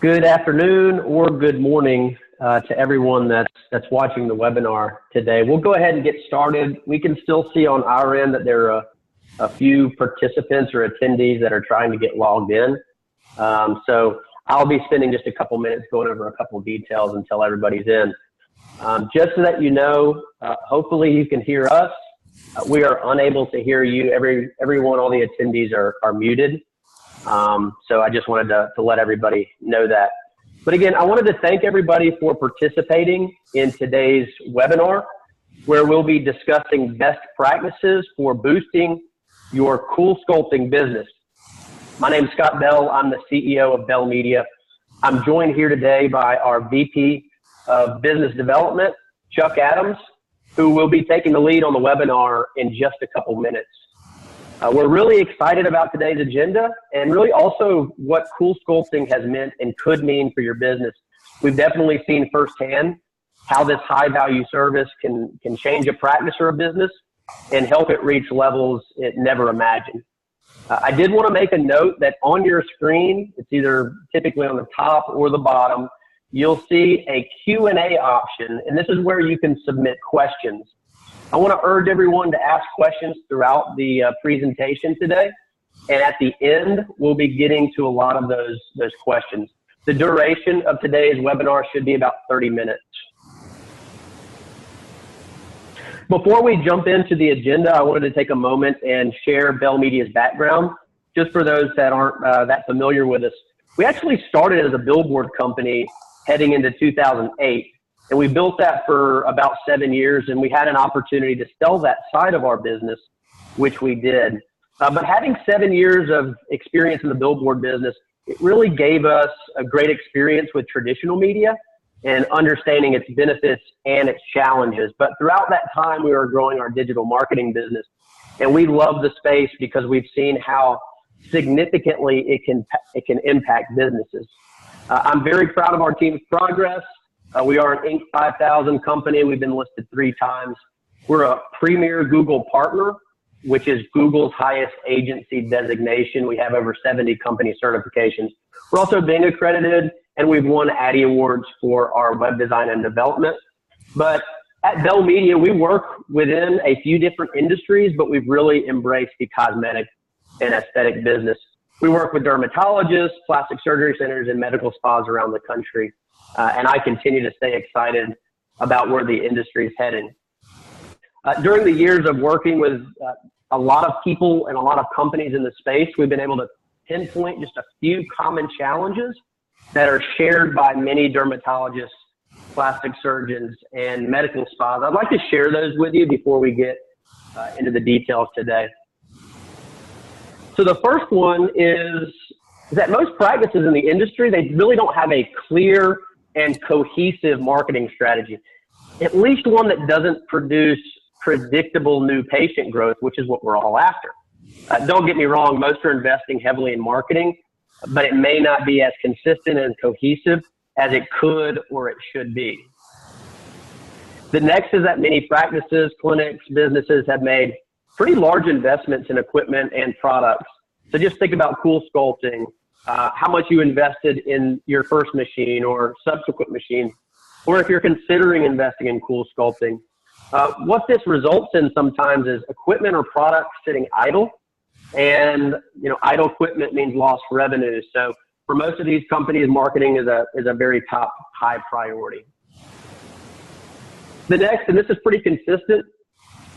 Good afternoon or good morning to everyone that's watching the webinar today. We'll go ahead and get started. We can still see on our end that there are a few participants or attendees that are trying to get logged in. So I'll be spending just a couple minutes going over a couple details until everybody's in. Just so that you know, hopefully you can hear us. We are unable to hear you. Everyone, all the attendees are muted. So I just wanted to let everybody know that. But again, I wanted to thank everybody for participating in today's webinar, where we'll be discussing best practices for boosting your CoolSculpting business. My name is Scott Bell. I'm the CEO of Bell Media. I'm joined here today by our VP of Business Development, Chuck Adams, who will be taking the lead on the webinar in just a couple minutes. We're really excited about today's agenda and really also what CoolSculpting has meant and could mean for your business. We've definitely seen firsthand how this high value service can change a practice or a business and help it reach levels it never imagined. I did want to make a note that on your screen, it's either typically on the top or the bottom, you'll see a Q&A option, and this is where you can submit questions. I want to urge everyone to ask questions throughout the presentation today. And at the end, we'll be getting to a lot of those questions. The duration of today's webinar should be about 30 minutes. Before we jump into the agenda, I wanted to take a moment and share Bell Media's background. Just for those that aren't that familiar with us, we actually started as a billboard company heading into 2008. And we built that for about 7 years, and we had an opportunity to sell that side of our business, which we did. But having 7 years of experience in the billboard business, it really gave us a great experience with traditional media and understanding its benefits and its challenges. But throughout that time, we were growing our digital marketing business, and we love the space because we've seen how significantly it can impact businesses. I'm very proud of our team's progress. We are an Inc. 5000 company. We've been listed 3 times. We're a premier Google partner, which is Google's highest agency designation. We have over 70 company certifications. We're also Bing accredited, and we've won Addy Awards for our web design and development. But at Bell Media, we work within a few different industries, but we've really embraced the cosmetic and aesthetic business. We work with dermatologists, plastic surgery centers, and medical spas around the country. And I continue to stay excited about where the industry is heading. During the years of working with a lot of people and a lot of companies in the space, we've been able to pinpoint just a few common challenges that are shared by many dermatologists, plastic surgeons, and medical spas. I'd like to share those with you before we get into the details today. So the first one is that most practices in the industry, they really don't have a clear and cohesive marketing strategy, at least one that doesn't produce predictable new patient growth, which is what we're all after. Don't get me wrong, most are investing heavily in marketing, but it may not be as consistent and cohesive as it could or it should be. The next is that many practices, clinics, businesses have made pretty large investments in equipment and products. So just think about CoolSculpting, how much you invested in your first machine or subsequent machine, or if you're considering investing in CoolSculpting. What this results in sometimes is equipment or products sitting idle, and idle equipment means lost revenue. So for most of these companies, marketing is a very top high priority. The next, and this is pretty consistent,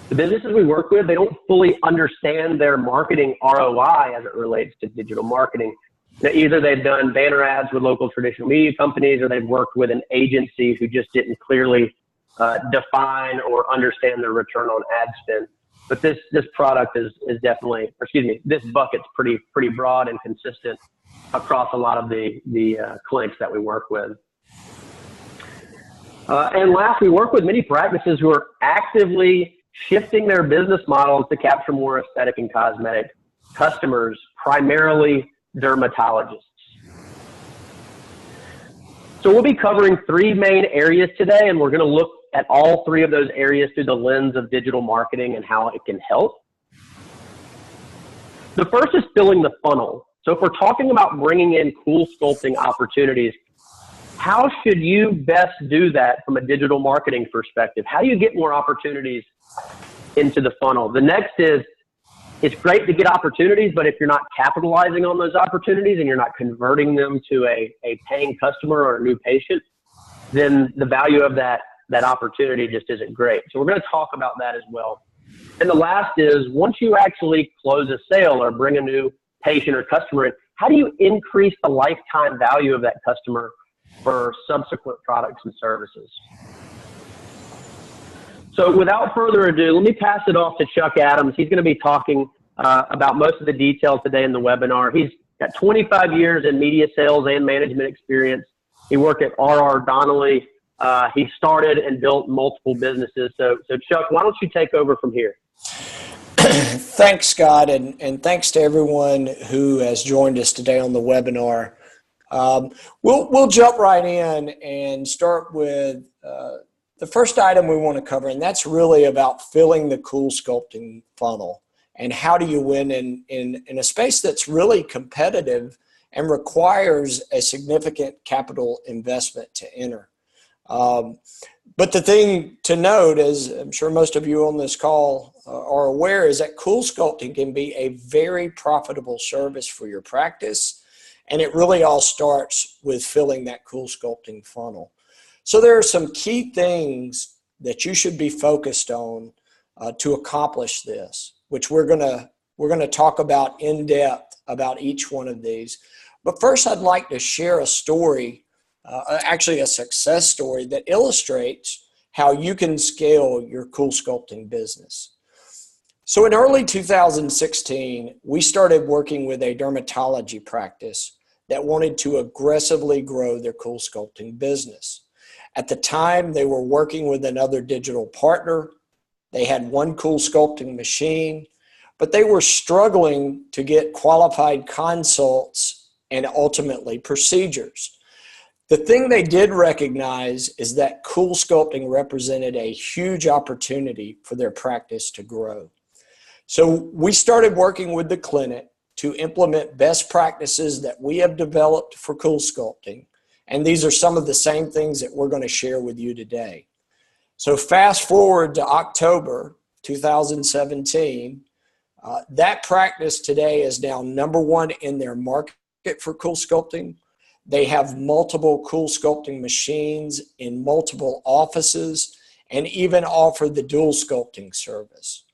the businesses we work with, they don't fully understand their marketing ROI as it relates to digital marketing. Now, either they've done banner ads with local traditional media companies, or they've worked with an agency who just didn't clearly define or understand their return on ad spend. But this product is definitely, or excuse me, this bucket's pretty broad and consistent across a lot of the clinics that we work with. And last, we work with many practices who are actively shifting their business models to capture more aesthetic and cosmetic customers, primarily dermatologists. So we'll be covering 3 main areas today, and we're going to look at all 3 of those areas through the lens of digital marketing and how it can help. The first is filling the funnel. So if we're talking about bringing in CoolSculpting opportunities, how should you best do that from a digital marketing perspective? How do you get more opportunities into the funnel? The next is, it's great to get opportunities, but if you're not capitalizing on those opportunities and you're not converting them to a paying customer or a new patient, then the value of that opportunity just isn't great. So we're going to talk about that as well. And the last is, once you actually close a sale or bring a new patient or customer in, how do you increase the lifetime value of that customer for subsequent products and services? So without further ado, let me pass it off to Chuck Adams. He's going to be talking about most of the details today in the webinar. He's got 25 years in media sales and management experience. He worked at R.R. Donnelley. He started and built multiple businesses. So Chuck, why don't you take over from here? Thanks, Scott, and thanks to everyone who has joined us today on the webinar. We'll jump right in and start with the first item we want to cover, and that's really about filling the CoolSculpting funnel. And how do you win in a space that's really competitive and requires a significant capital investment to enter. But the thing to note, as I'm sure most of you on this call are aware, is that CoolSculpting can be a very profitable service for your practice, and it really all starts with filling that CoolSculpting funnel. So there are some key things that you should be focused on to accomplish this, which we're gonna talk about in depth about each one of these. But first, I'd like to share a story, actually a success story that illustrates how you can scale your CoolSculpting business. So in early 2016, we started working with a dermatology practice that wanted to aggressively grow their CoolSculpting business. At the time, they were working with another digital partner. They had one CoolSculpting machine, but they were struggling to get qualified consults and ultimately procedures. The thing they did recognize is that CoolSculpting represented a huge opportunity for their practice to grow. So we started working with the clinic to implement best practices that we have developed for CoolSculpting. And these are some of the same things that we're going to share with you today. So fast forward to October 2017, that practice today is now #1 in their market for CoolSculpting. They have multiple CoolSculpting machines in multiple offices and even offer the dual sculpting service.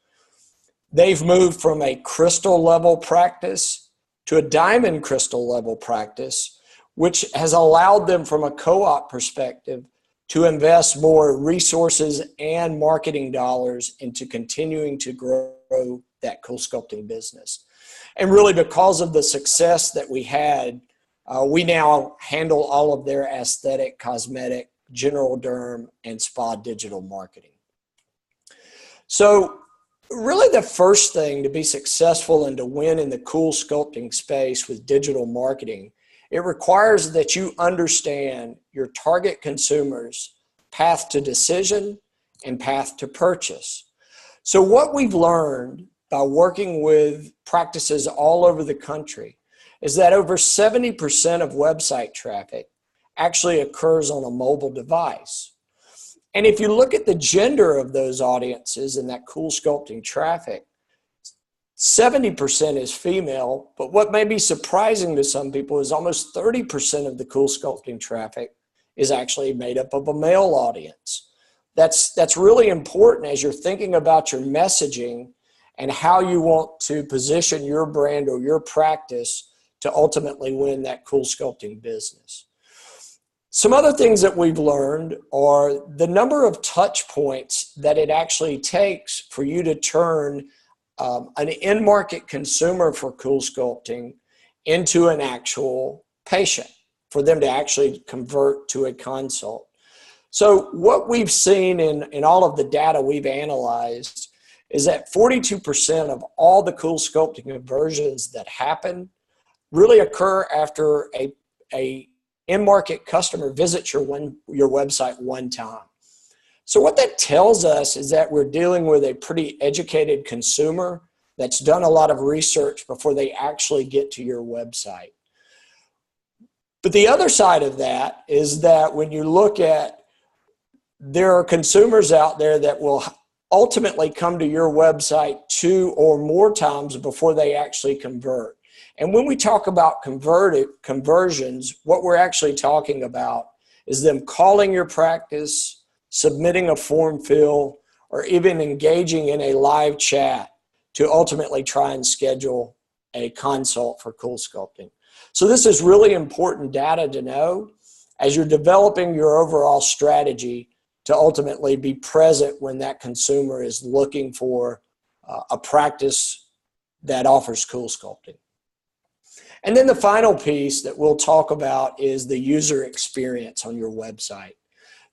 They've moved from a crystal level practice to a diamond crystal level practice, which has allowed them from a co-op perspective to invest more resources and marketing dollars into continuing to grow that CoolSculpting business. And really, because of the success that we had, we now handle all of their aesthetic, cosmetic, general derm, and spa digital marketing. So really the first thing to be successful and to win in the CoolSculpting space with digital marketing, it requires that you understand your target consumers' path to decision and path to purchase. So what we've learned by working with practices all over the country is that over 70% of website traffic actually occurs on a mobile device. And if you look at the gender of those audiences in that CoolSculpting traffic, 70% is female, but what may be surprising to some people is almost 30% of the CoolSculpting traffic is actually made up of a male audience. That's really important as you're thinking about your messaging and how you want to position your brand or your practice to ultimately win that CoolSculpting business. Some other things that we've learned are the number of touch points that it actually takes for you to turn an in-market consumer for CoolSculpting into an actual patient, for them to actually convert to a consult. So what we've seen in all of the data we've analyzed is that 42% of all the CoolSculpting conversions that happen really occur after a in-market customer visits your website one time. So what that tells us is that we're dealing with a pretty educated consumer that's done a lot of research before they actually get to your website. But the other side of that is that when you look at, there are consumers out there that will ultimately come to your website 2 or more times before they actually convert. And when we talk about conversions, what we're actually talking about is them calling your practice, submitting a form fill, or even engaging in a live chat to ultimately try and schedule a consult for CoolSculpting. So this is really important data to know as you're developing your overall strategy to ultimately be present when that consumer is looking for a practice that offers CoolSculpting. And then the final piece that we'll talk about is the user experience on your website.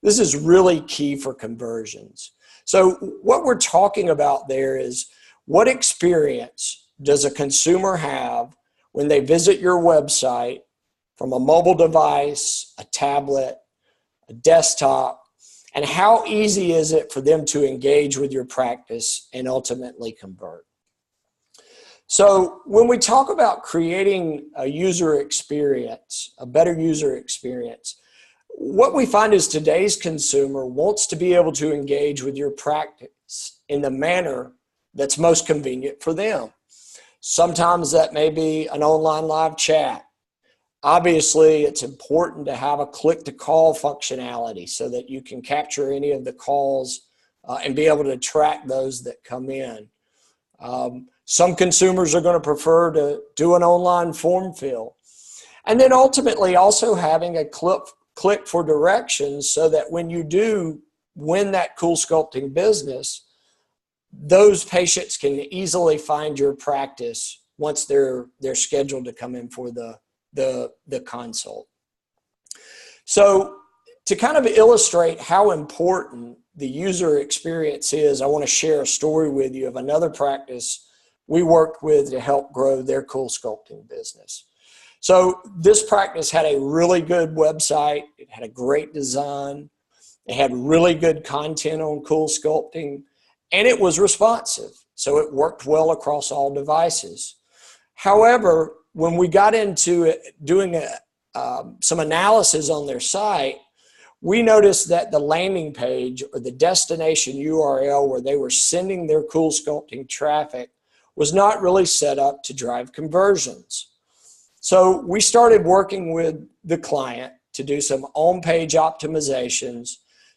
This is really key for conversions. So what we're talking about there is, what experience does a consumer have when they visit your website from a mobile device, a tablet, a desktop, and how easy is it for them to engage with your practice and ultimately convert? So when we talk about creating a user experience, a better user experience, what we find is today's consumer wants to be able to engage with your practice in the manner that's most convenient for them. Sometimes that may be an online live chat. Obviously, it's important to have a click-to-call functionality so that you can capture any of the calls and be able to track those that come in. Some consumers are going to prefer to do an online form fill. And then ultimately also having a click for directions so that when you do win that CoolSculpting business, those patients can easily find your practice once they're scheduled to come in for the consult. So to kind of illustrate how important the user experience is, I want to share a story with you of another practice we worked with to help grow their CoolSculpting business. So this practice had a really good website. It had a great design. It had really good content on CoolSculpting, and it was responsive. So it worked well across all devices. However, when we got into it, doing some analysis on their site, we noticed that the landing page or the destination URL where they were sending their CoolSculpting traffic was not really set up to drive conversions. So we started working with the client to do some on-page optimizations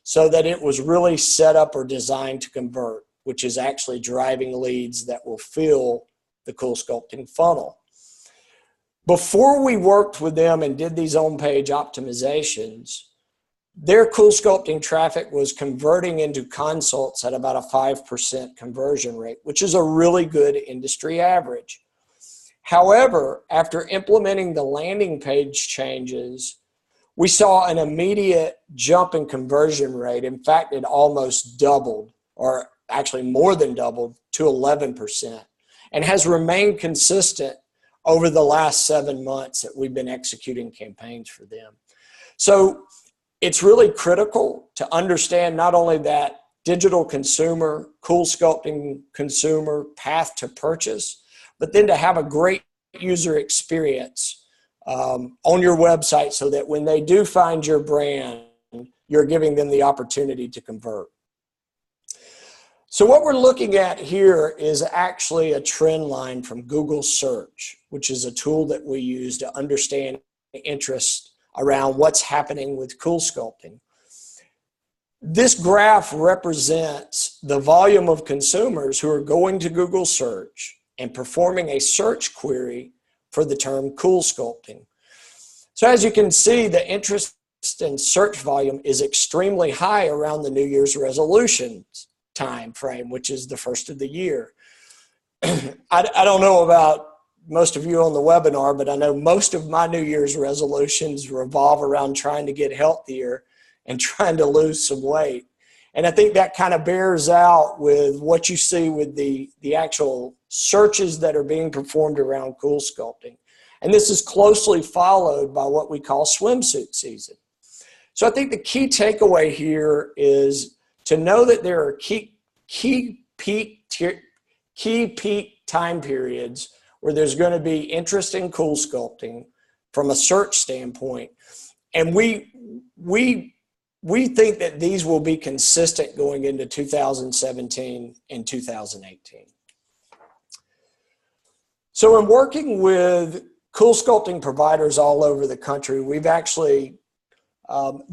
so that it was really set up or designed to convert, which is actually driving leads that will fill the CoolSculpting funnel. Before we worked with them and did these on-page optimizations, their CoolSculpting traffic was converting into consults at about a 5% conversion rate, which is a really good industry average. However, after implementing the landing page changes, we saw an immediate jump in conversion rate. In fact, it almost doubled, or actually more than doubled, to 11%, and has remained consistent over the last 7 months that we've been executing campaigns for them. So it's really critical to understand not only that digital consumer, CoolSculpting consumer path to purchase, but then to have a great user experience on your website so that when they do find your brand, you're giving them the opportunity to convert. So what we're looking at here is actually a trend line from Google Search, which is a tool that we use to understand interest around what's happening with CoolSculpting. This graph represents the volume of consumers who are going to Google Search and performing a search query for the term CoolSculpting. So as you can see, the interest and search volume is extremely high around the New Year's resolutions time frame, which is the first of the year. I don't know about most of you on the webinar, but I know most of my New Year's resolutions revolve around trying to get healthier and trying to lose some weight. And I think that kind of bears out with what you see with the actual searches that are being performed around CoolSculpting. And this is closely followed by what we call swimsuit season. So I think the key takeaway here is to know that there are key peak time periods where there's going to be interest in CoolSculpting from a search standpoint. And we think that these will be consistent going into 2017 and 2018. So in working with CoolSculpting providers all over the country, we've actually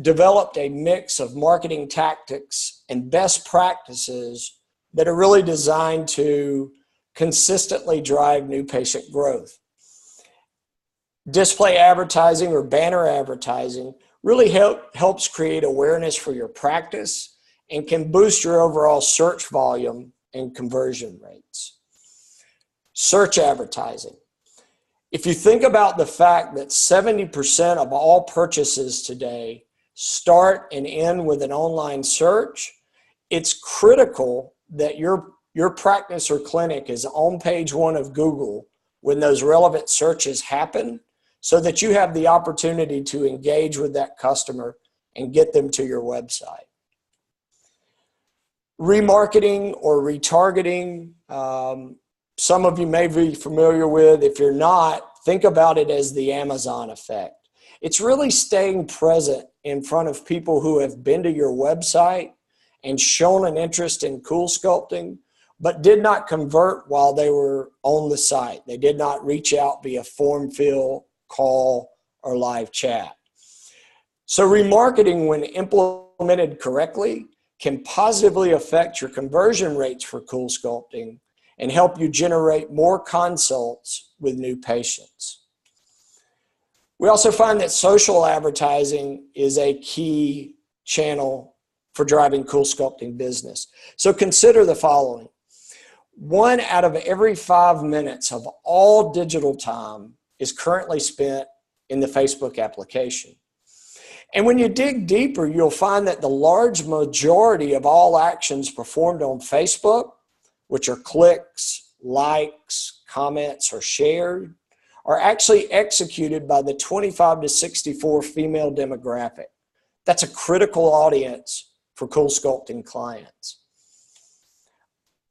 developed a mix of marketing tactics and best practices that are really designed to consistently drive new patient growth. Display advertising or banner advertising really helps create awareness for your practice and can boost your overall search volume and conversion rates. Search advertising. If you think about the fact that 70% of all purchases today start and end with an online search, it's critical that your practice or clinic is on page 1 of Google when those relevant searches happen, so that you have the opportunity to engage with that customer and get them to your website. Remarketing or retargeting, some of you may be familiar with. If you're not, think about it as the Amazon effect. It's really staying present in front of people who have been to your website and shown an interest in CoolSculpting, but did not convert while they were on the site. They did not reach out via form fill, call, or live chat. So remarketing, when implemented correctly, can positively affect your conversion rates for CoolSculpting and help you generate more consults with new patients. We also find that social advertising is a key channel for driving CoolSculpting business. So consider the following. 1 out of every 5 minutes of all digital time is currently spent in the Facebook application. And when you dig deeper, you'll find that the large majority of all actions performed on Facebook, which are clicks, likes, comments, or shared, are actually executed by the 25 to 64 female demographic. That's a critical audience for CoolSculpting clients.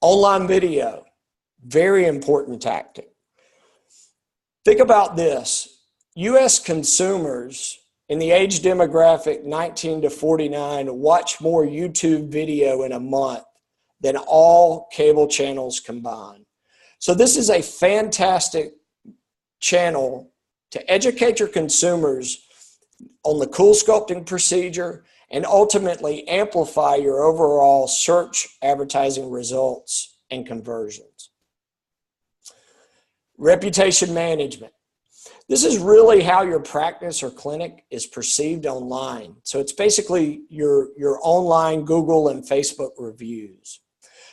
Online video, very important tactic. Think about this. U.S. consumers in the age demographic 19 to 49 watch more YouTube video in a month than all cable channels combined. So this is a fantastic channel to educate your consumers on the CoolSculpting procedure and ultimately amplify your overall search advertising results and conversions. Reputation management. This is really how your practice or clinic is perceived online. So it's basically your online Google and Facebook reviews.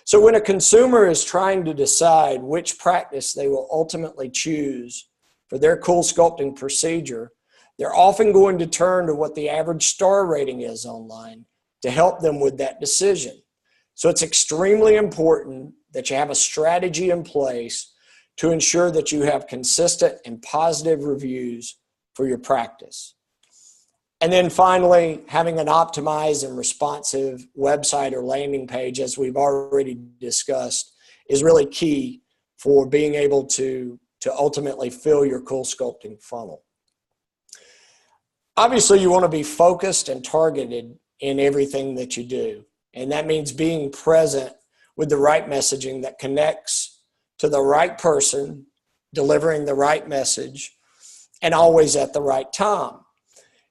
So when a consumer is trying to decide which practice they will ultimately choose for their CoolSculpting procedure, they're often going to turn to what the average star rating is online to help them with that decision. So it's extremely important that you have a strategy in place to ensure that you have consistent and positive reviews for your practice. And then finally, having an optimized and responsive website or landing page, as we've already discussed, is really key for being able to ultimately fill your CoolSculpting funnel. Obviously, you want to be focused and targeted in everything that you do. And that means being present with the right messaging that connects to the right person, delivering the right message, and always at the right time.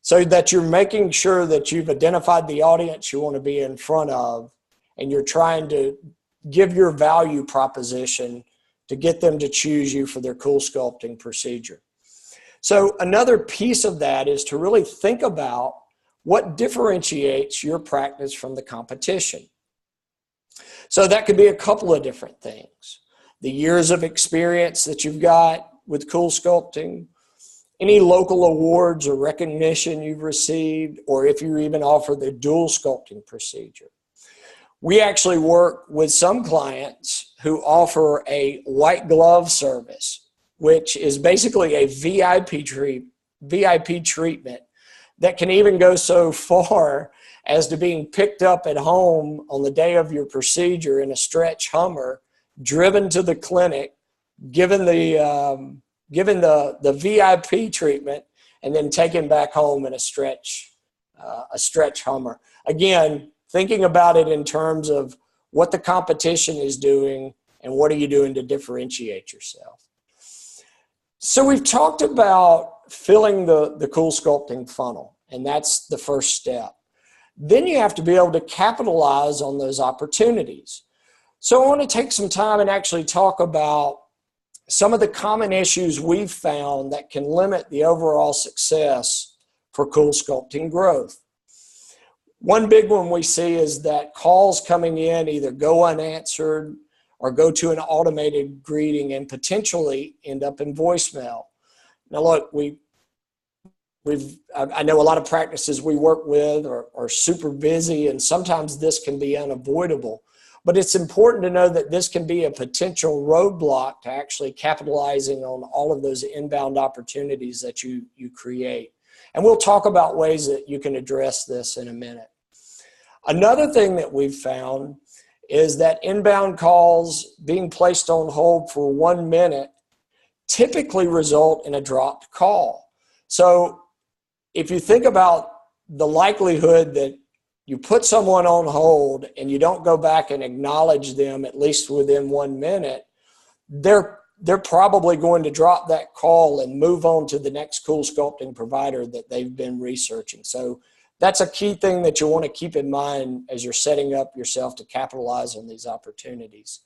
So that you're making sure that you've identified the audience you want to be in front of, and you're trying to give your value proposition to get them to choose you for their CoolSculpting procedure. So another piece of that is to really think about what differentiates your practice from the competition. So that could be a couple of different things. The years of experience that you've got with CoolSculpting, any local awards or recognition you've received, or if you even offer the dual sculpting procedure. We actually work with some clients who offer a white glove service, which is basically a VIP treatment that can even go so far as to being picked up at home on the day of your procedure in a stretch Hummer, driven to the clinic given the VIP treatment, and then taken back home in a stretch Hummer. Again, thinking about it in terms of what the competition is doing and what are you doing to differentiate yourself. So we've talked about filling the CoolSculpting funnel, and that's the first step. Then you have to be able to capitalize on those opportunities. So I want to take some time and actually talk about some of the common issues we've found that can limit the overall success for CoolSculpting growth. One big one we see is that calls coming in either go unanswered or go to an automated greeting and potentially end up in voicemail. Now look, I know a lot of practices we work with are super busy, and sometimes this can be unavoidable. But it's important to know that this can be a potential roadblock to actually capitalizing on all of those inbound opportunities that you create. And we'll talk about ways that you can address this in a minute. Another thing that we've found is that inbound calls being placed on hold for 1 minute typically result in a dropped call. So if you think about the likelihood that you put someone on hold and you don't go back and acknowledge them at least within 1 minute, they're probably going to drop that call and move on to the next CoolSculpting provider that they've been researching. So that's a key thing that you want to keep in mind as you're setting up yourself to capitalize on these opportunities.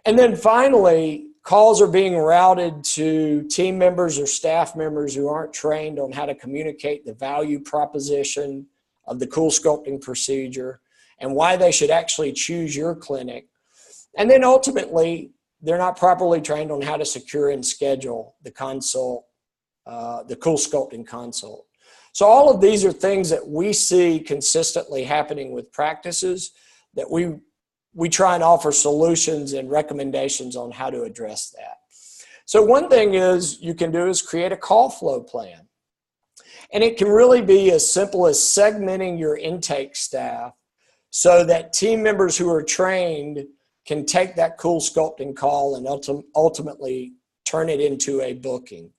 And then finally, calls are being routed to team members or staff members who aren't trained on how to communicate the value proposition of the CoolSculpting procedure and why they should actually choose your clinic. And then ultimately, they're not properly trained on how to secure and schedule the consult, the CoolSculpting consult. So all of these are things that we see consistently happening with practices that we try and offer solutions and recommendations on how to address that. So one thing you can do is create a call flow plan. And it can really be as simple as segmenting your intake staff so that team members who are trained can take that CoolSculpting call and ultimately turn it into a booking.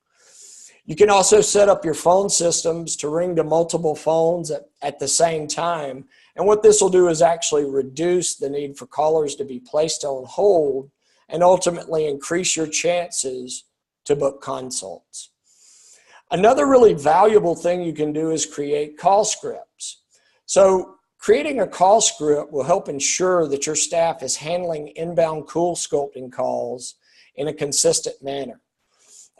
You can also set up your phone systems to ring to multiple phones at the same time. And what this will do is actually reduce the need for callers to be placed on hold and ultimately increase your chances to book consults. Another really valuable thing you can do is create call scripts. So creating a call script will help ensure that your staff is handling inbound CoolSculpting calls in a consistent manner.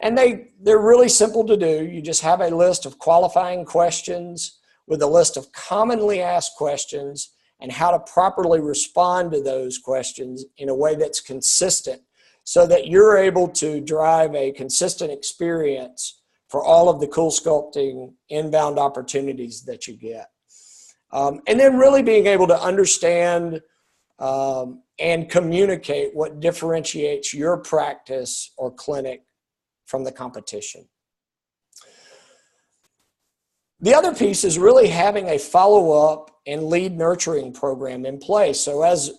And they're really simple to do. You just have a list of qualifying questions with a list of commonly asked questions and how to properly respond to those questions in a way that's consistent so that you're able to drive a consistent experience for all of the CoolSculpting inbound opportunities that you get. And then really being able to understand and communicate what differentiates your practice or clinic from the competition. The other piece is really having a follow-up and lead nurturing program in place. So as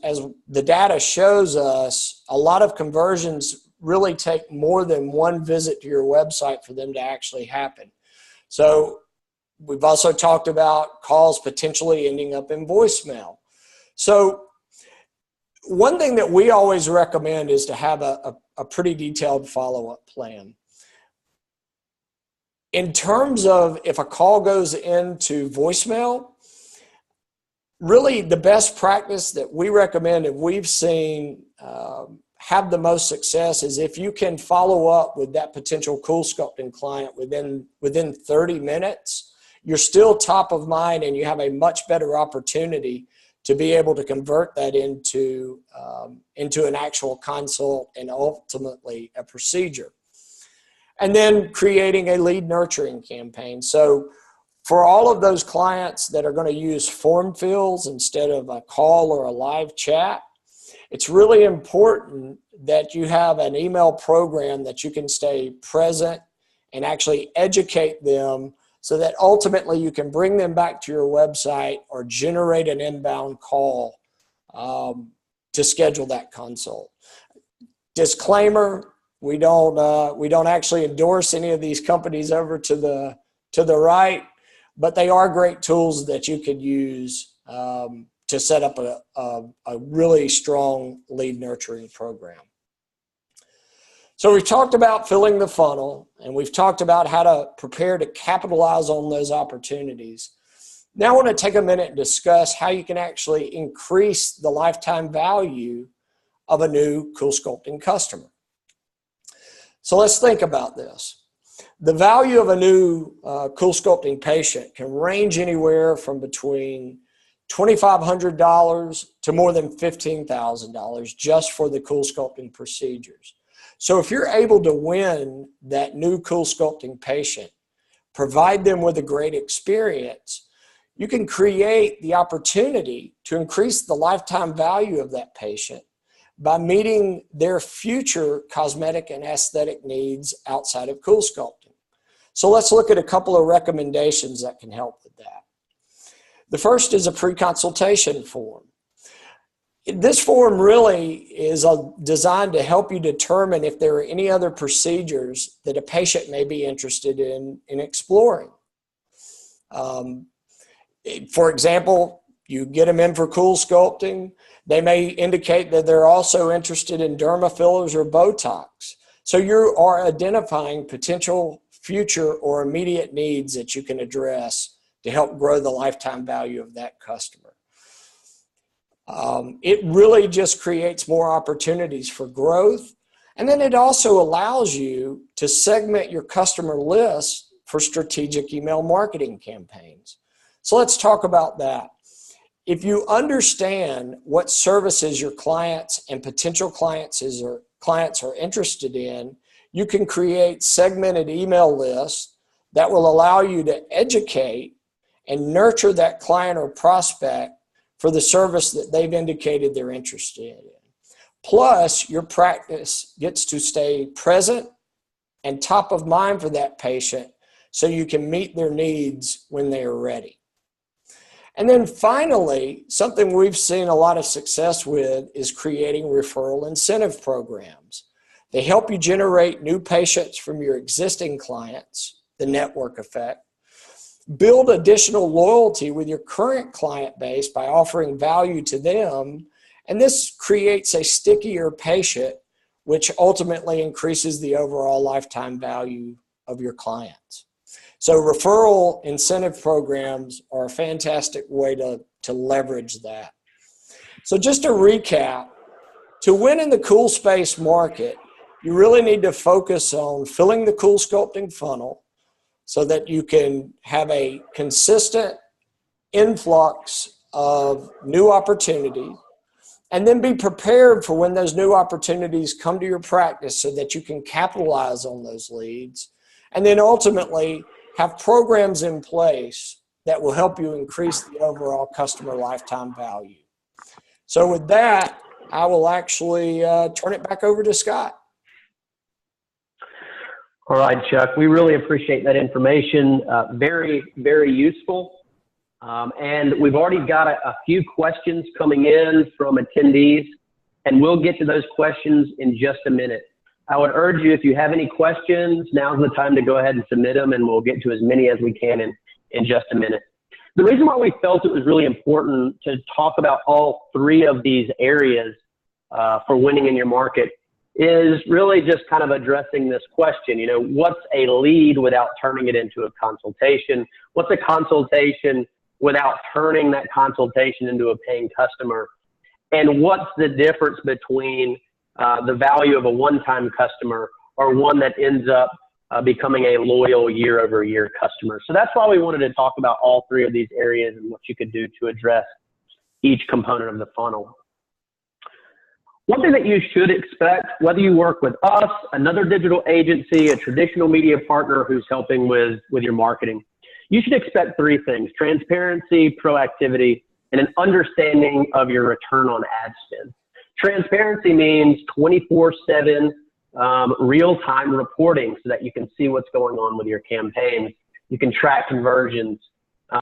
the data shows us, a lot of conversions really take more than one visit to your website for them to actually happen. So we've also talked about calls potentially ending up in voicemail. So one thing that we always recommend is to have a pretty detailed follow-up plan. In terms of if a call goes into voicemail, really the best practice that we recommend and we've seen have the most success is if you can follow up with that potential CoolSculpting client within 30 minutes, you're still top of mind and you have a much better opportunity to be able to convert that into an actual consult and ultimately a procedure. And then creating a lead nurturing campaign. So for all of those clients that are going to use form fills instead of a call or a live chat, it's really important that you have an email program that you can stay present and actually educate them so that ultimately you can bring them back to your website or generate an inbound call to schedule that consult. Disclaimer, we don't actually endorse any of these companies over to the right, but they are great tools that you could use to set up a really strong lead nurturing program. So we've talked about filling the funnel, and we've talked about how to prepare to capitalize on those opportunities. Now I want to take a minute and discuss how you can actually increase the lifetime value of a new CoolSculpting customer. So let's think about this. The value of a new CoolSculpting patient can range anywhere from between $2,500 to more than $15,000 just for the CoolSculpting procedures. So if you're able to win that new CoolSculpting patient, provide them with a great experience, you can create the opportunity to increase the lifetime value of that patient by meeting their future cosmetic and aesthetic needs outside of CoolSculpting. So let's look at a couple of recommendations that can help with that. The first is a pre-consultation form. This form really is designed to help you determine if there are any other procedures that a patient may be interested in exploring. For example, you get them in for CoolSculpting. They may indicate that they're also interested in derma fillers or Botox. So you are identifying potential future or immediate needs that you can address to help grow the lifetime value of that customer. It really just creates more opportunities for growth. And then it also allows you to segment your customer list for strategic email marketing campaigns. So let's talk about that. If you understand what services your clients and potential clients are interested in, you can create segmented email lists that will allow you to educate and nurture that client or prospect for the service that they've indicated they're interested in. Plus, your practice gets to stay present and top of mind for that patient so you can meet their needs when they are ready. And then finally, something we've seen a lot of success with is creating referral incentive programs. They help you generate new patients from your existing clients, the network effect, build additional loyalty with your current client base by offering value to them, and this creates a stickier patient, which ultimately increases the overall lifetime value of your clients. So referral incentive programs are a fantastic way to leverage that. So just to recap, to win in the cool space market, you really need to focus on filling the CoolSculpting funnel so that you can have a consistent influx of new opportunities, and then be prepared for when those new opportunities come to your practice so that you can capitalize on those leads, and then ultimately have programs in place that will help you increase the overall customer lifetime value. So with that, I will actually turn it back over to Scott. All right, Chuck, we really appreciate that information. Very, very useful. And we've already got a few questions coming in from attendees, and we'll get to those questions in just a minute. I would urge you, if you have any questions, now's the time to go ahead and submit them, and we'll get to as many as we can in just a minute. The reason why we felt it was really important to talk about all three of these areas for winning in your market is really just kind of addressing this question, you know, what's a lead without turning it into a consultation? What's a consultation without turning that consultation into a paying customer? And what's the difference between the value of a one-time customer or one that ends up becoming a loyal year-over-year customer? So that's why we wanted to talk about all three of these areas and what you could do to address each component of the funnel. One thing that you should expect, whether you work with us, another digital agency, a traditional media partner who's helping with your marketing, you should expect three things: transparency, proactivity, and an understanding of your return on ad spend. Transparency means 24/7 real-time reporting so that you can see what's going on with your campaigns. You can track conversions.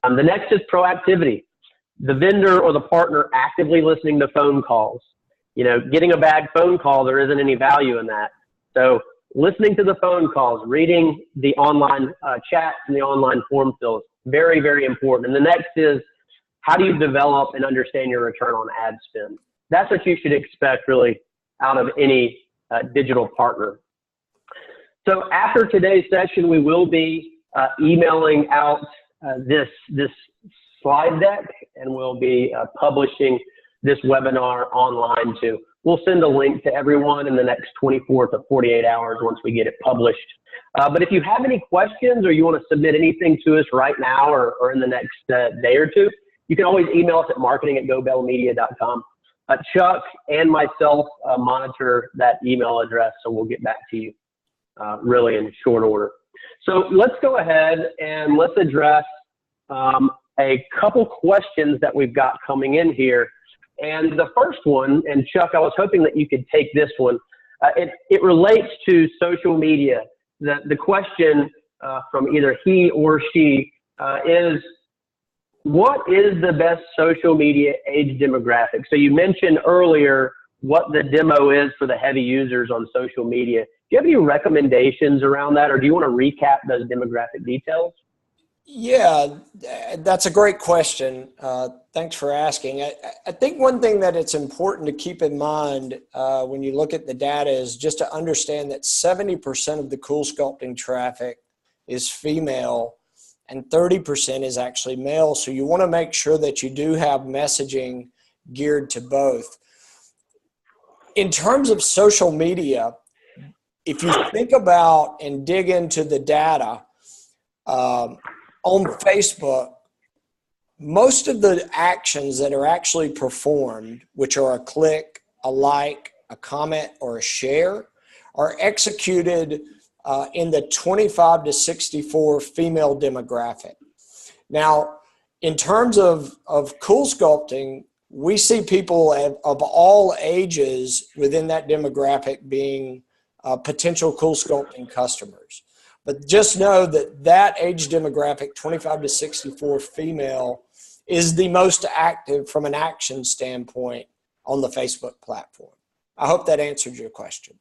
The next is proactivity. The vendor or the partner actively listening to phone calls, getting a bad phone call, there isn't any value in that. So listening to the phone calls, reading the online chats and the online form fills, very, very important. And the next is, how do you develop and understand your return on ad spend? That's what you should expect really out of any digital partner. So after today's session, we will be emailing out this slide deck, and we'll be publishing this webinar online too. We'll send a link to everyone in the next 24 to 48 hours once we get it published. But if you have any questions or you want to submit anything to us right now or in the next day or two, you can always email us at marketing@gobellmedia.com. Chuck and myself monitor that email address, so we'll get back to you really in short order. So let's go ahead and let's address a couple questions that we've got coming in here. And the first one, and Chuck, I was hoping that you could take this one. It relates to social media. The question from either he or she is, what is the best social media age demographic? So you mentioned earlier what the demo is for the heavy users on social media. Do you have any recommendations around that, or do you want to recap those demographic details? Yeah, that's a great question. Thanks for asking. I think one thing that it's important to keep in mind when you look at the data is just to understand that 70% of the CoolSculpting traffic is female and 30% is actually male. So you want to make sure that you do have messaging geared to both. In terms of social media, if you think about and dig into the data, on Facebook, most of the actions that are actually performed, which are a click, a like, a comment, or a share, are executed in the 25 to 64 female demographic. Now, in terms of CoolSculpting, we see people of all ages within that demographic being potential CoolSculpting customers. But just know that that age demographic, 25 to 64 female, is the most active from an action standpoint on the Facebook platform. I hope that answered your question.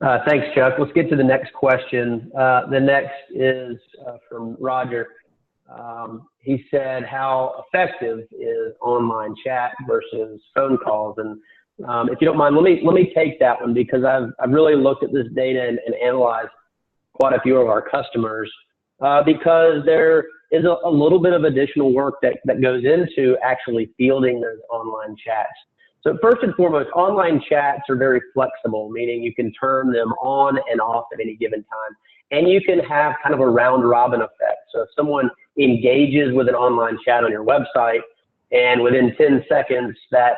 Thanks, Chuck. Let's get to the next question. The next is from Roger. He said, how effective is online chat versus phone calls? And if you don't mind, let me take that one, because I've really looked at this data and analyzed quite a few of our customers because there is a little bit of additional work that goes into actually fielding those online chats. So first and foremost, online chats are very flexible, meaning you can turn them on and off at any given time. And you can have kind of a round robin effect. So if someone engages with an online chat on your website, and within 10 seconds that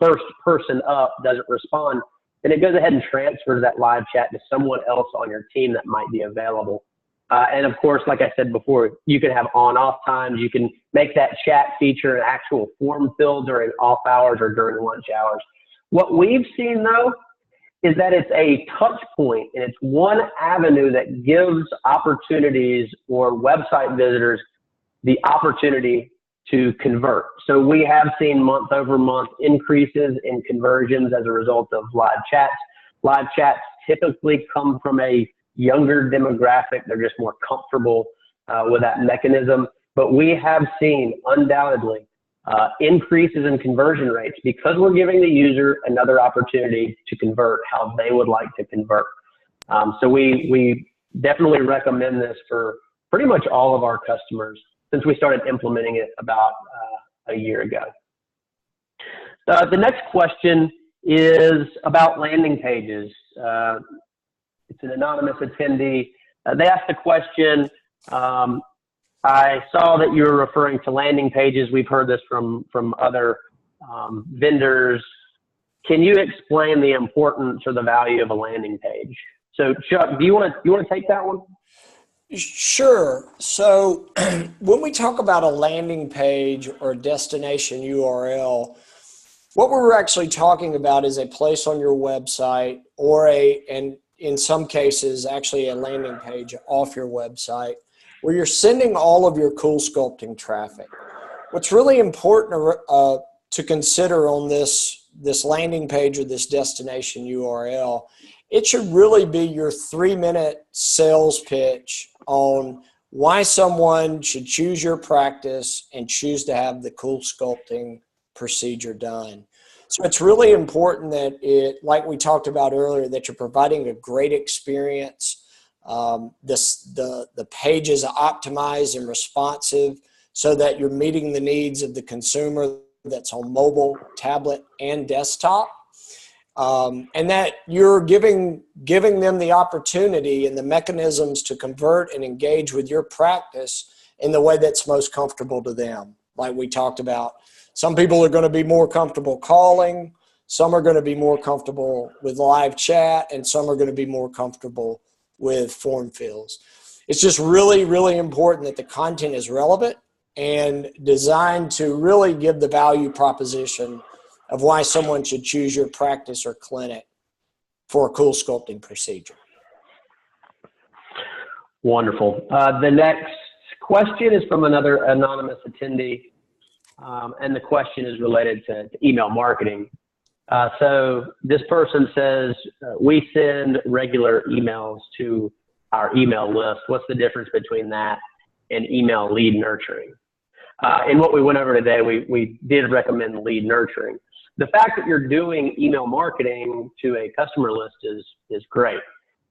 first person up doesn't respond, then it goes ahead and transfers that live chat to someone else on your team that might be available. And of course, like I said before, you can have on-off times. You can make that chat feature an actual form fill during off hours or during lunch hours. What we've seen though is that it's a touch point, and it's one avenue that gives opportunities or website visitors the opportunity to convert. So we have seen month over month increases in conversions as a result of live chats. Live chats typically come from a younger demographic. They're just more comfortable with that mechanism. But we have seen undoubtedly increases in conversion rates because we're giving the user another opportunity to convert how they would like to convert. So we definitely recommend this for pretty much all of our customers since we started implementing it about a year ago. The next question is about landing pages. It's an anonymous attendee. They asked the question, I saw that you were referring to landing pages. We've heard this from other vendors. Can you explain the importance or the value of a landing page? So Chuck, do you want to take that one? Sure. So when we talk about a landing page or destination URL, what we're actually talking about is a place on your website or and in some cases, actually a landing page off your website where you're sending all of your CoolSculpting traffic. What's really important to consider on this landing page or this destination URL, it should really be your 3-minute sales pitch on why someone should choose your practice and choose to have the CoolSculpting procedure done. So it's really important that like we talked about earlier, that you're providing a great experience. The page is optimized and responsive so that you're meeting the needs of the consumer that's on mobile, tablet, and desktop. And that you're giving them the opportunity and the mechanisms to convert and engage with your practice in the way that's most comfortable to them. Like we talked about, some people are going to be more comfortable calling, some are going to be more comfortable with live chat, and some are going to be more comfortable with form fills. It's just really, really important that the content is relevant and designed to really give the value proposition of why someone should choose your practice or clinic for a CoolSculpting procedure. Wonderful. The next question is from another anonymous attendee, and the question is related to email marketing. So this person says, we send regular emails to our email list. What's the difference between that and email lead nurturing? And what we went over today, we did recommend lead nurturing. The fact that you're doing email marketing to a customer list is great.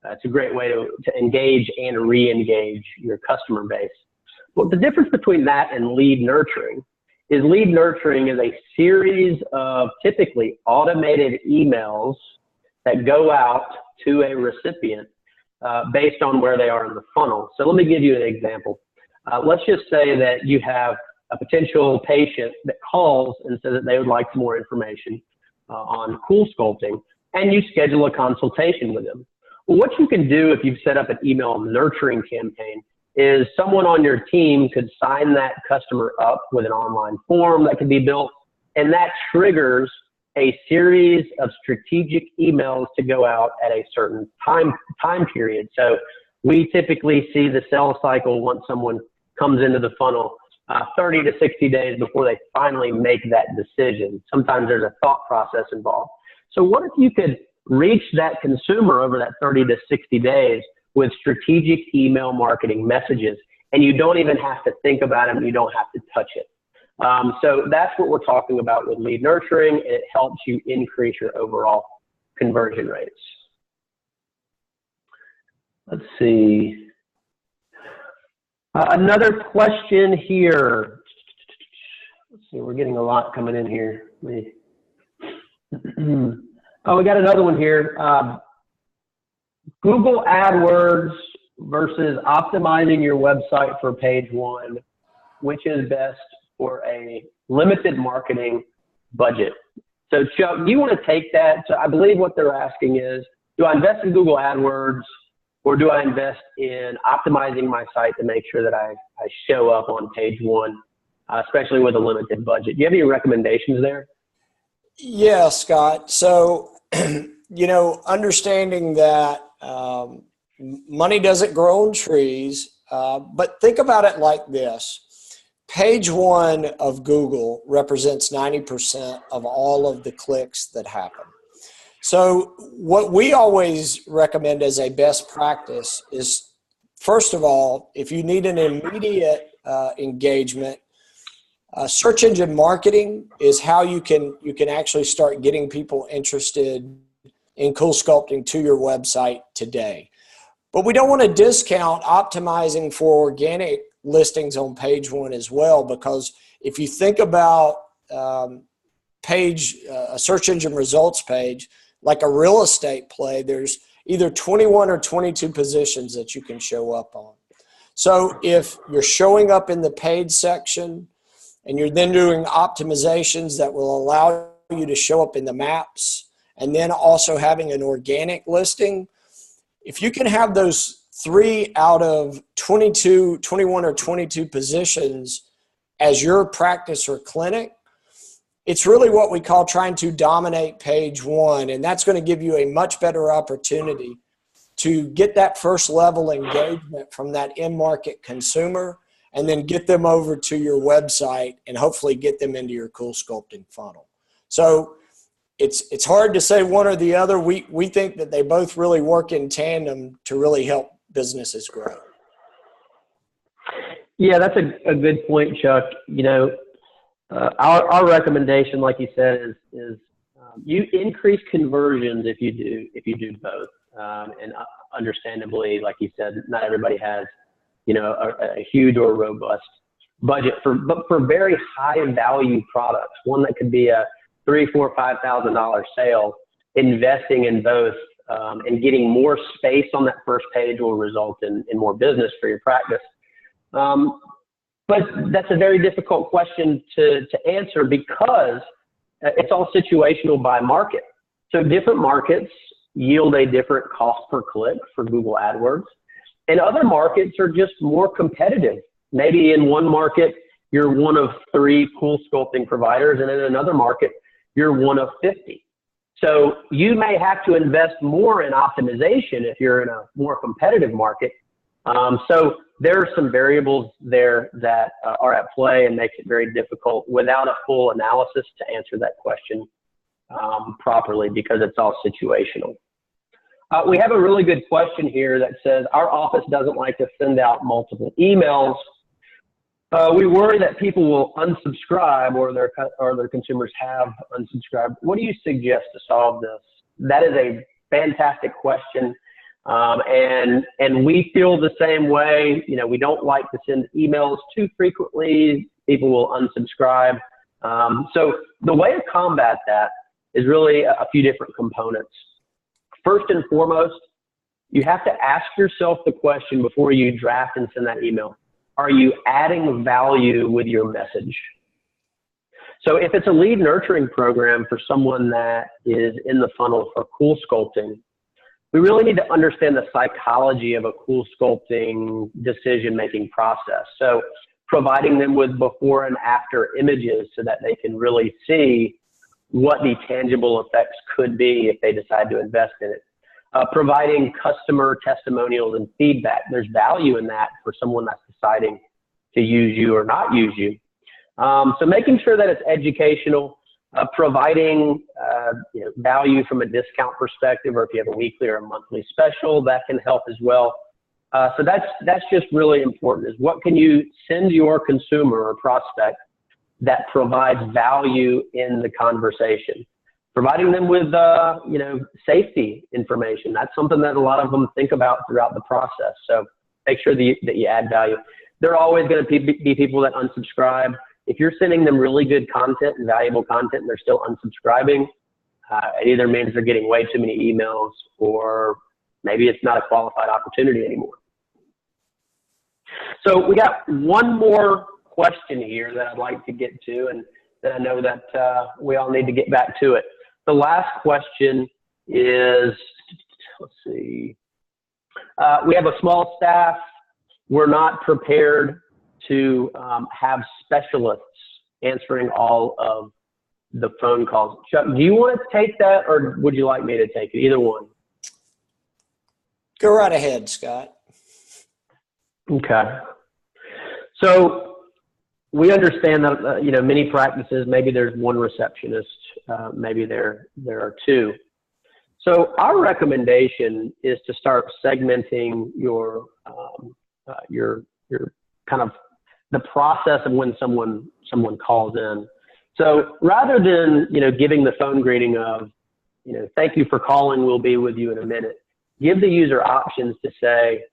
It's a great way to engage and re-engage your customer base. But the difference between that and lead nurturing is a series of typically automated emails that go out to a recipient based on where they are in the funnel. So let me give you an example. Let's just say that you have a potential patient that calls and says that they would like some more information on CoolSculpting, and you schedule a consultation with them. Well, what you can do if you've set up an email nurturing campaign is someone on your team could sign that customer up with an online form that can be built, and that triggers a series of strategic emails to go out at a certain time period. So we typically see the sales cycle once someone comes into the funnel 30 to 60 days before they finally make that decision. Sometimes there's a thought process involved. So what if you could reach that consumer over that 30 to 60 days with strategic email marketing messages, and you don't even have to think about it, and you don't have to touch it. So that's what we're talking about with lead nurturing, and it helps you increase your overall conversion rates. Let's see. Another question here. Let's see, we're getting a lot coming in here. Oh, we got another one here. Google AdWords versus optimizing your website for page one. Which is best for a limited marketing budget? So Chuck, do you want to take that? So I believe what they're asking is, do I invest in Google AdWords, or do I invest in optimizing my site to make sure that I show up on page one, especially with a limited budget? Do you have any recommendations there? Yeah, Scott. So, understanding that money doesn't grow on trees, but think about it like this. Page one of Google represents 90% of all of the clicks that happen. So what we always recommend as a best practice is, first of all, if you need an immediate engagement, search engine marketing is how you can actually start getting people interested in CoolSculpting to your website today. But we don't want to discount optimizing for organic listings on page one as well, because if you think about a search engine results page, like a real estate play, there's either 21 or 22 positions that you can show up on. So if you're showing up in the paid section and you're then doing optimizations that will allow you to show up in the maps, and then also having an organic listing, if you can have those 3 out of 21 or 22 positions as your practice or clinic, it's really what we call trying to dominate page one. And that's going to give you a much better opportunity to get that first level engagement from that in-market consumer and then get them over to your website and hopefully get them into your CoolSculpting funnel. So it's hard to say one or the other. We think that they both really work in tandem to really help businesses grow. Yeah, that's a good point, Chuck. You know, our recommendation, like you said, is you increase conversions if you do both. And understandably, like you said, not everybody has, you know, a huge or robust budget but for very high value products, one that could be a $3,000, $4,000, $5,000 sale. Investing in both and getting more space on that first page will result in more business for your practice. But that's a very difficult question to answer because it's all situational by market. So different markets yield a different cost per click for Google AdWords. And other markets are just more competitive. Maybe in one market, you're one of 3 CoolSculpting providers, and in another market, you're one of 50. So you may have to invest more in optimization if you're in a more competitive market. So there are some variables there that are at play and makes it very difficult without a full analysis to answer that question properly because it's all situational. We have a really good question here that says, our office doesn't like to send out multiple emails. We worry that people will unsubscribe or their consumers have unsubscribed. What do you suggest to solve this? That is a fantastic question. And we feel the same way. You know, we don't like to send emails too frequently. People will unsubscribe. So the way to combat that is really a few different components. First and foremost, you have to ask yourself the question before you draft and send that email. Are you adding value with your message? So if it's a lead nurturing program for someone that is in the funnel for CoolSculpting, we really need to understand the psychology of a CoolSculpting decision-making process. So providing them with before and after images so that they can really see what the tangible effects could be if they decide to invest in it. Providing customer testimonials and feedback. There's value in that for someone that's deciding to use you or not use you. So making sure that it's educational, providing value from a discount perspective, or if you have a weekly or a monthly special, that can help as well. So that's just really important, is what can you send your consumer or prospect that provides value in the conversation. Providing them with, safety information. That's something that a lot of them think about throughout the process. So make sure that you add value. There are always going to be people that unsubscribe. If you're sending them really good content and valuable content and they're still unsubscribing, it either means they're getting way too many emails or maybe it's not a qualified opportunity anymore. So we got one more question here that I'd like to get to, and then I know that we all need to get back to it. The last question is, let's see, we have a small staff. We're not prepared to have specialists answering all of the phone calls. Chuck, do you want to take that, or would you like me to take it? Either one. Go right ahead, Scott. Okay. So we understand that, many practices, maybe there's one receptionist, maybe there are 2. So our recommendation is to start segmenting your kind of the process of when someone calls in. So rather than, giving the phone greeting of, thank you for calling, we'll be with you in a minute, give the user options to say,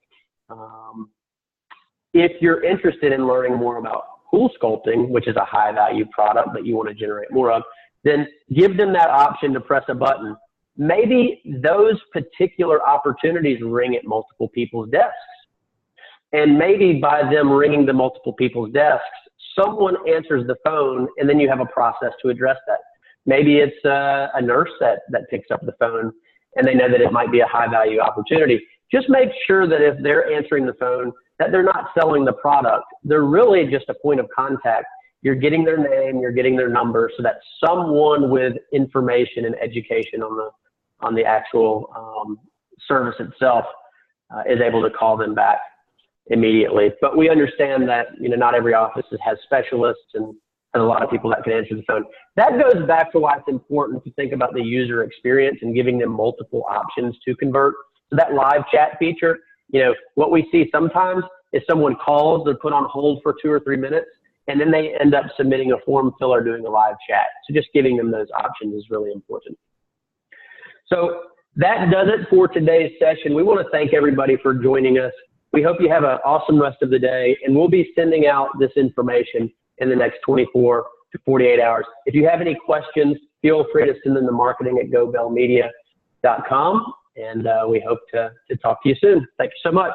if you're interested in learning more about CoolSculpting, which is a high value product that you want to generate more of, then give them that option to press a button. Maybe those particular opportunities ring at multiple people's desks. And maybe by them ringing to multiple people's desks, someone answers the phone and then you have a process to address that. Maybe it's a nurse that picks up the phone and they know that it might be a high value opportunity. Just make sure that if they're answering the phone, that they're not selling the product. They're really just a point of contact. You're getting their name, you're getting their number, so that someone with information and education on the actual service itself is able to call them back. immediately. But we understand that, you know, not every office has specialists and a lot of people that can answer the phone. That goes back to why it's important to think about the user experience and giving them multiple options to convert. So that live chat feature, you know, what we see sometimes is someone calls, they're put on hold for 2 or 3 minutes, and then they end up submitting a form filler doing a live chat. So just giving them those options is really important. So that does it for today's session. We want to thank everybody for joining us. We hope you have an awesome rest of the day, and we'll be sending out this information in the next 24 to 48 hours. If you have any questions, feel free to send them to marketing@gobellmedia.com, and we hope to talk to you soon. Thank you so much.